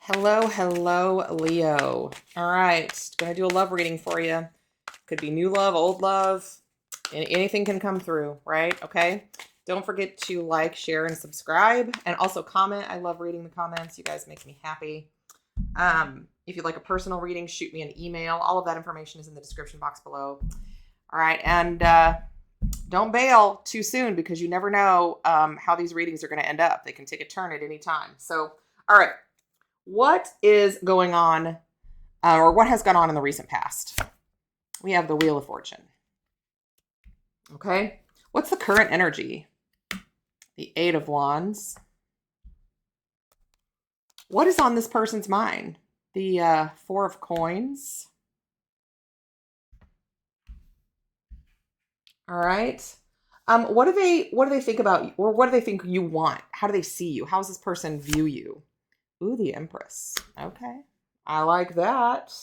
Hello, hello, Leo. All right, gonna do a love reading for you. Could be new love, old love. Anything can come through, right? Okay. Don't forget to like, share, and subscribe, and also comment. I love reading the comments. You guys make me happy. If you'd like a personal reading, shoot me an email. All of that information is in the description box below. All right, and don't bail too soon because you never know how these readings are going to end up. They can take a turn at any time. So, all right. What is going on, or what has gone on in the recent past? We have the Wheel of Fortune. Okay. What's the current energy? The Eight of Wands. What is on this person's mind? The Four of Coins. All right. What do they think about you, or what do they think you want? How do they see you? How does this person view you? Ooh, the Empress. Okay. I like that.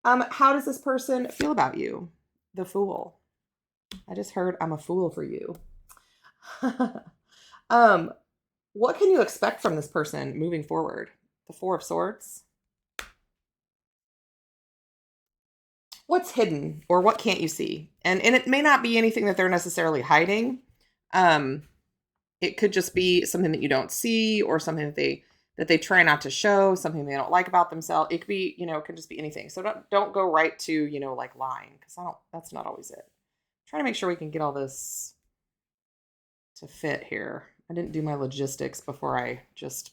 How does this person feel about you? The Fool. I just heard I'm a fool for you. What can you expect from this person moving forward? The Four of Swords. What's hidden, or what can't you see? And it may not be anything that they're necessarily hiding. It could just be something that you don't see, or something that they try not to show, something they don't like about themselves. It could be, it could just be anything. So don't go right to, like lying, because that's not always it. I'm trying to make sure we can get all this to fit here. I didn't do my logistics before I just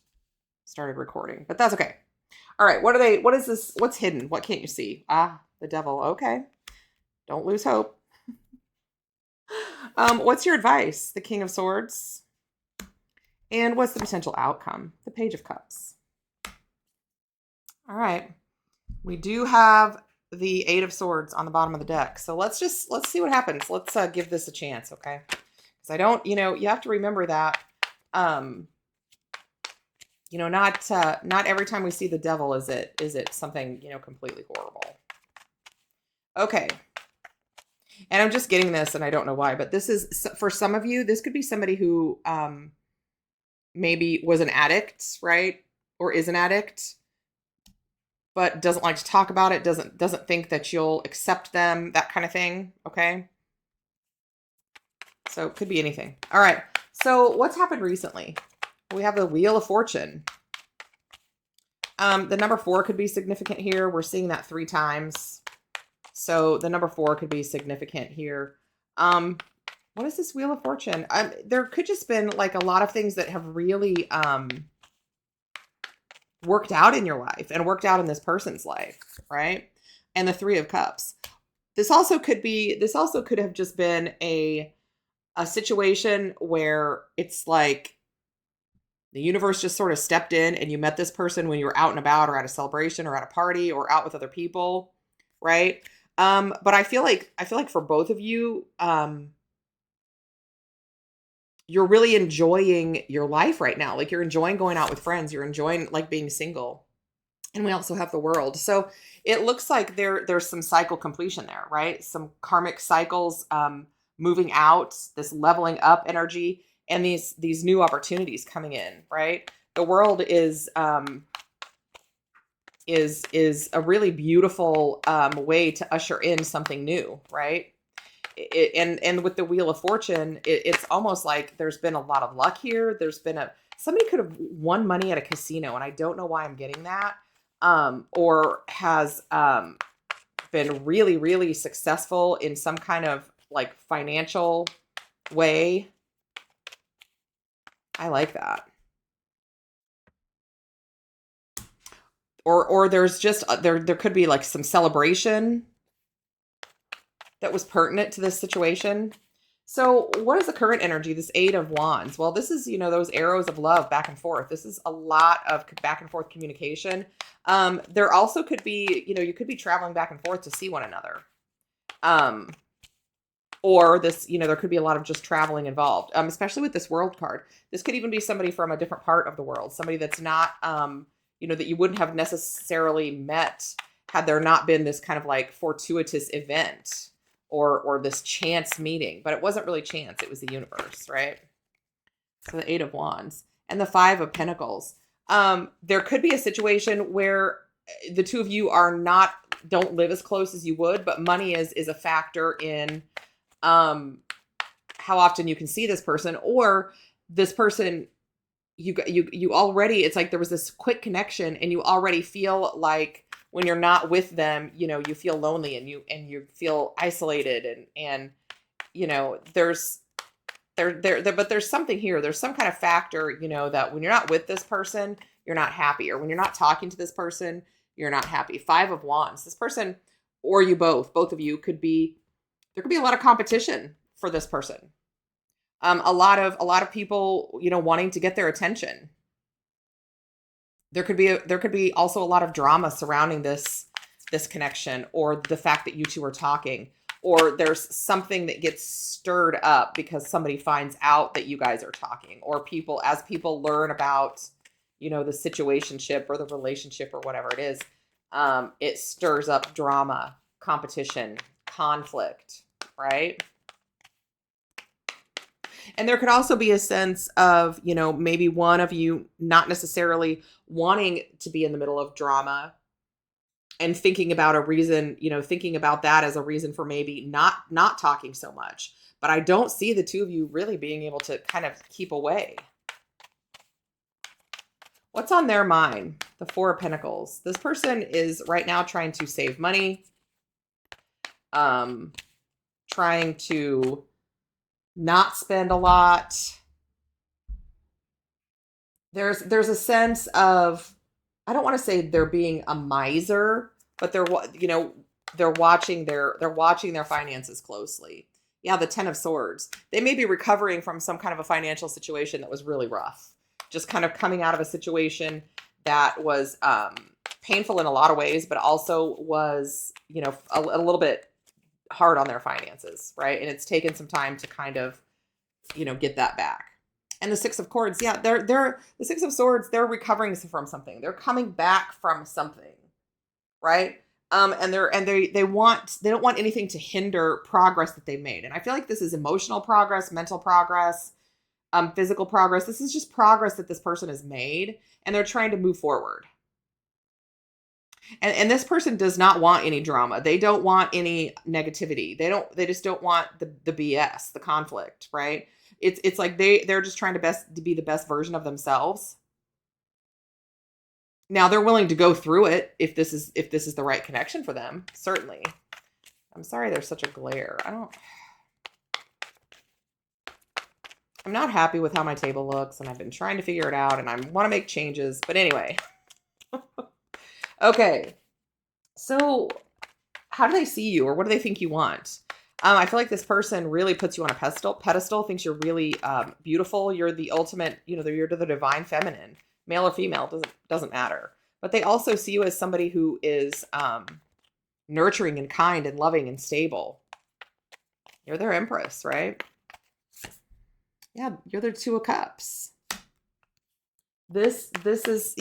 started recording, but that's okay. All right. What is this? What's hidden? What can't you see? Ah, the Devil. Okay. Don't lose hope. What's your advice? The King of Swords. And what's the potential outcome? The Page of Cups. All right. We do have the Eight of Swords on the bottom of the deck. So let's see what happens. Let's give this a chance, okay? Because I don't, you have to remember that, not every time we see the Devil is it something, completely horrible. Okay. And I'm just getting this, and I don't know why, but this is, for some of you, this could be somebody who maybe was an addict, right? Or is an addict, but doesn't like to talk about it, doesn't think that you'll accept them, that kind of thing, okay? So it could be anything. All right. So what's happened recently? We have the Wheel of Fortune. The number 4 could be significant here. We're seeing that 3 times. So the number 4 could be significant here. What is this Wheel of Fortune? There could just been like a lot of things that have really worked out in your life and worked out in this person's life, right? And the 3 of Cups. This also could have just been a situation where it's like the universe just sort of stepped in and you met this person when you were out and about, or at a celebration, or at a party, or out with other people, right? But I feel like for both of you, you're really enjoying your life right now. Like, you're enjoying going out with friends. You're enjoying like being single. And we also have the World. So it looks like there's some cycle completion there, right? Some karmic cycles, moving out, this leveling up energy, and these new opportunities coming in, right? The World is a really beautiful way to usher in something new, right? And with the Wheel of Fortune, it's almost like there's been a lot of luck here. Somebody could have won money at a casino, and I don't know why I'm getting that, or has been really, really successful in some kind of like financial way. I like that. Or there's just there could be like some celebration that was pertinent to this situation. So what is the current energy? This Eight of Wands. Well, this is, those arrows of love back and forth. This is a lot of back and forth communication. There also could be, you could be traveling back and forth to see one another. Or this, there could be a lot of just traveling involved, especially with this World card. This could even be somebody from a different part of the world, somebody that's not, that you wouldn't have necessarily met had there not been this kind of like fortuitous event, or this chance meeting. But it wasn't really chance. It was the universe, right? So the Eight of Wands and the Five of Pentacles. There could be a situation where the two of you don't live as close as you would, but money is a factor in how often you can see this person, or this person you already, it's like there was this quick connection and you already feel like when you're not with them, you feel lonely and you feel isolated and but there's something here. There's some kind of factor, that when you're not with this person, you're not happy, or when you're not talking to this person, you're not happy. 5 of Wands. This person, or you both of you there could be a lot of competition for this person. A lot of people, wanting to get their attention. There could be also a lot of drama surrounding this connection, or the fact that you two are talking, or there's something that gets stirred up because somebody finds out that you guys are talking, or as people learn about, the situationship or the relationship or whatever it is, it stirs up drama, competition, conflict, right? And there could also be a sense of, maybe one of you not necessarily wanting to be in the middle of drama and thinking about a reason, thinking about that as a reason for maybe not talking so much. But I don't see the two of you really being able to kind of keep away. What's on their mind? The 4 of Pentacles. This person is right now trying to save money, trying to not spend a lot. There's a sense of, I don't want to say they're being a miser, but they're watching their finances closely. Yeah, the 10 of Swords. They may be recovering from some kind of a financial situation that was really rough. Just kind of coming out of a situation that was painful in a lot of ways, but also was, a little bit hard on their finances, right? And it's taken some time to kind of, get that back. And the 6 of Swords, yeah, they're the 6 of Swords, they're recovering from something. They're coming back from something, right? And they don't want anything to hinder progress that they've made. And I feel like this is emotional progress, mental progress, physical progress. This is just progress that this person has made, and they're trying to move forward. And this person does not want any drama. They don't want any negativity. They just don't want the BS, the conflict, right? It's like they're just trying to be the best version of themselves. Now they're willing to go through it if this is the right connection for them, certainly. I'm sorry there's such a glare. I'm not happy with how my table looks, and I've been trying to figure it out, and I want to make changes, but anyway. Okay, so how do they see you, or what do they think you want? I feel like this person really puts you on a pedestal, thinks you're really beautiful. You're the ultimate, you're the divine feminine, male or female, doesn't matter. But they also see you as somebody who is nurturing and kind and loving and stable. You're their empress, right? Yeah, you're their 2 of Cups. This is,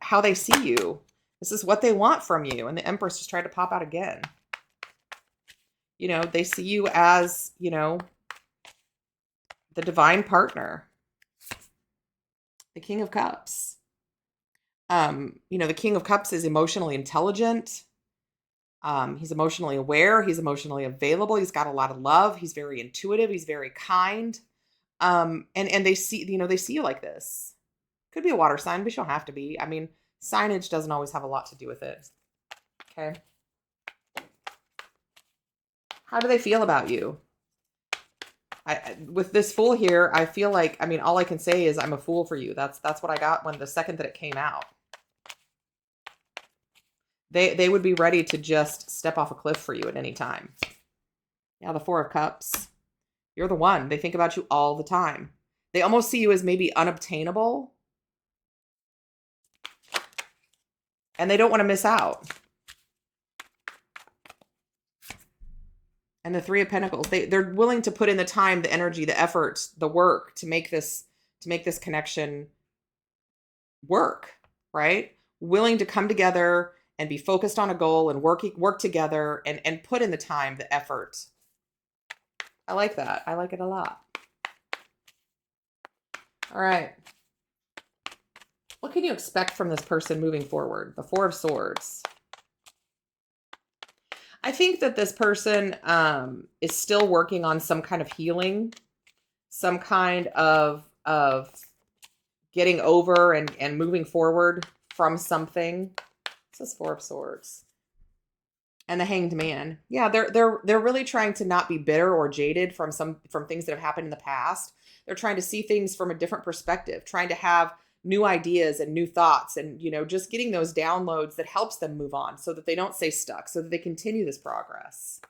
how they see you. This is what they want from you. And the Empress just tried to pop out again. They see you as, the divine partner. The King of Cups. The King of Cups is emotionally intelligent. He's emotionally aware. He's emotionally available. He's got a lot of love. He's very intuitive. He's very kind. And they see you like this. Could be a water sign, but you don't have to be. I mean, signage doesn't always have a lot to do with it. Okay. How do they feel about you? With this Fool here, I feel like, all I can say is I'm a fool for you. That's what I got the second that it came out. They would be ready to just step off a cliff for you at any time. Yeah, the 4 of Cups. You're the one. They think about you all the time. They almost see you as maybe unobtainable. And they don't want to miss out. And the 3 of Pentacles, they're willing to put in the time, the energy, the effort, the work to make this connection work, right? Willing to come together and be focused on a goal and work together and put in the time, the effort. I like that. I like it a lot. All right. What can you expect from this person moving forward? The Four of Swords. I think that this person is still working on some kind of healing, some kind of getting over and moving forward from something. This is Four of Swords. And the Hanged Man. Yeah, they're really trying to not be bitter or jaded from things that have happened in the past. They're trying to see things from a different perspective, trying to have new ideas and new thoughts, and just getting those downloads that helps them move on so that they don't stay stuck, so that they continue this progress.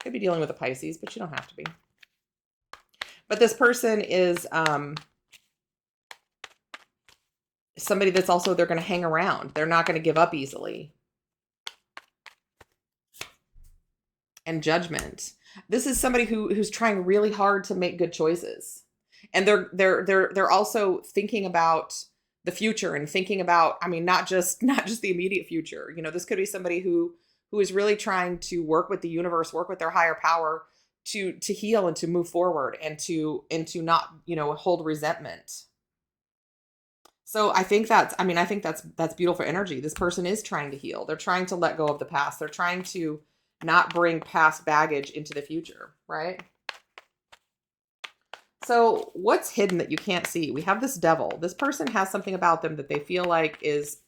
Could be dealing with a Pisces, but you don't have to be. But this person is somebody that's also, they're going to hang around. They're not going to give up easily. And Judgment. This is somebody who's trying really hard to make good choices. And they're also thinking about the future and thinking about, I mean, not just the immediate future. This could be somebody who is really trying to work with the universe, work with their higher power to heal and to move forward and to not, hold resentment. So I think that's beautiful energy. This person is trying to heal. They're trying to let go of the past. They're trying to not bring past baggage into the future, right? So what's hidden that you can't see? We have this Devil. This person has something about them that they feel like is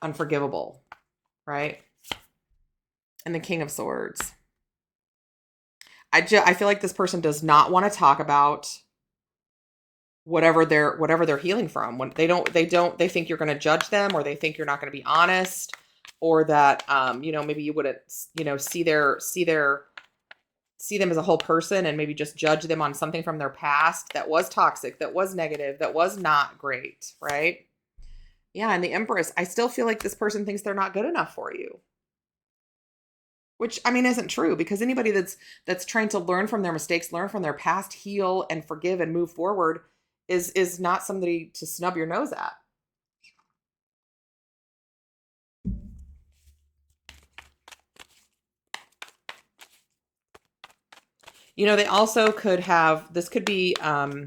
unforgivable, right? And the King of Swords. I feel like this person does not want to talk about whatever they're healing from. When they think you're going to judge them, or they think you're not going to be honest, or that maybe you wouldn't see them as a whole person and maybe just judge them on something from their past that was toxic, that was negative, that was not great, right? Yeah, and the Empress, I still feel like this person thinks they're not good enough for you. Which, I mean, isn't true, because anybody that's trying to learn from their mistakes, learn from their past, heal and forgive and move forward is not somebody to snub your nose at. They also could have, this could be, they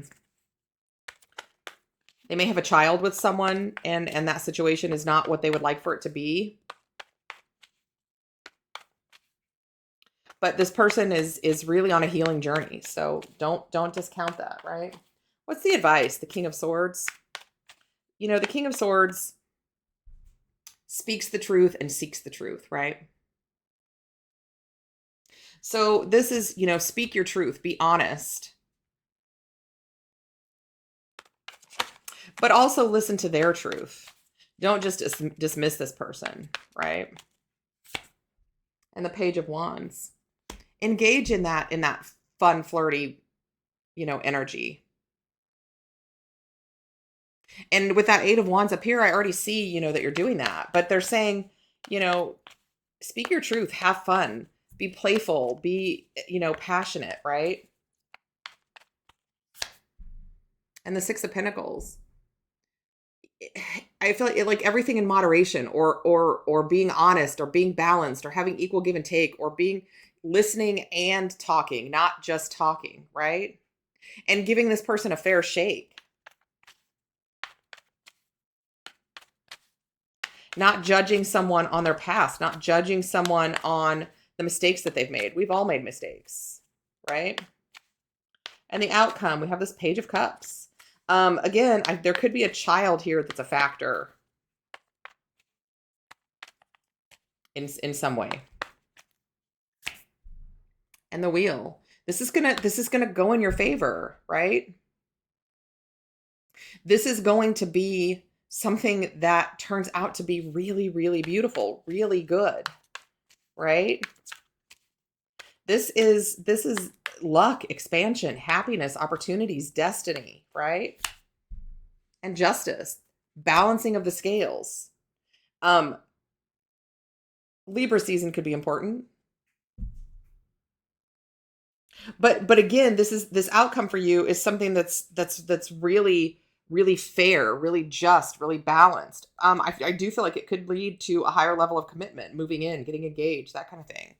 may have a child with someone and that situation is not what they would like for it to be. But this person is really on a healing journey. So don't discount that, right? What's the advice? The King of Swords. The King of Swords speaks the truth and seeks the truth, right? So this is, speak your truth, be honest. But also listen to their truth. Don't just dismiss this person, right? And the Page of Wands. Engage in that fun, flirty, energy. And with that Eight of Wands up here, I already see, that you're doing that. But they're saying, speak your truth, have fun, be playful, be, passionate, right? And the Six of Pentacles. I feel like everything in moderation, or being honest, or being balanced, or having equal give and take, or being listening and talking, not just talking, right? And giving this person a fair shake. Not judging someone on their past, not judging someone on the mistakes that they've made. We've all made mistakes, right? And the outcome, we have this Page of Cups. Again, there could be a child here that's a factor in some way. And the Wheel. This is gonna go in your favor, right? This is going to be something that turns out to be really, really beautiful, really good, right? This is luck, expansion, happiness, opportunities, destiny, right? And justice, balancing of the scales. Libra season could be important. But again, this outcome for you is something that's really, really fair, really just, really balanced. I do feel like it could lead to a higher level of commitment, moving in, getting engaged, that kind of thing.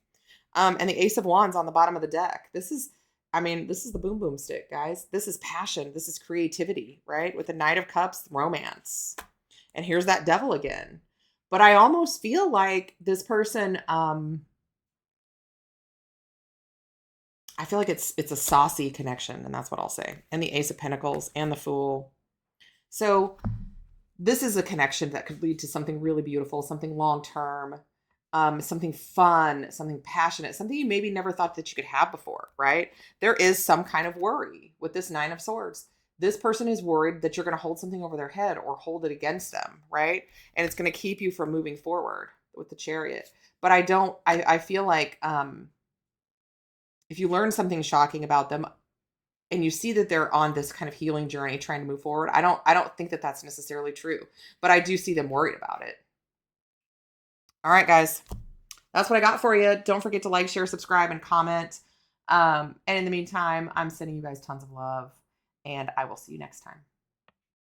And the Ace of Wands on the bottom of the deck. This is I mean, this is the boom boom stick, guys. This is passion. This is creativity, right? With the Knight of Cups, romance. And here's that devil again. But I almost feel like this person, I feel like it's a saucy connection, and that's what I'll say. And the Ace of Pentacles and the Fool. So this is a connection that could lead to something really beautiful, something long term, something fun, something passionate, something you maybe never thought that you could have before, right? There is some kind of worry with this Nine of Swords. This person is worried that you're going to hold something over their head or hold it against them, right? And it's going to keep you from moving forward with the Chariot. But I feel like if you learn something shocking about them, and you see that they're on this kind of healing journey trying to move forward, I don't think that that's necessarily true, but I do see them worried about it. All right, guys, that's what I got for you. Don't forget to like, share, subscribe, and comment. And in the meantime, I'm sending you guys tons of love, and I will see you next time.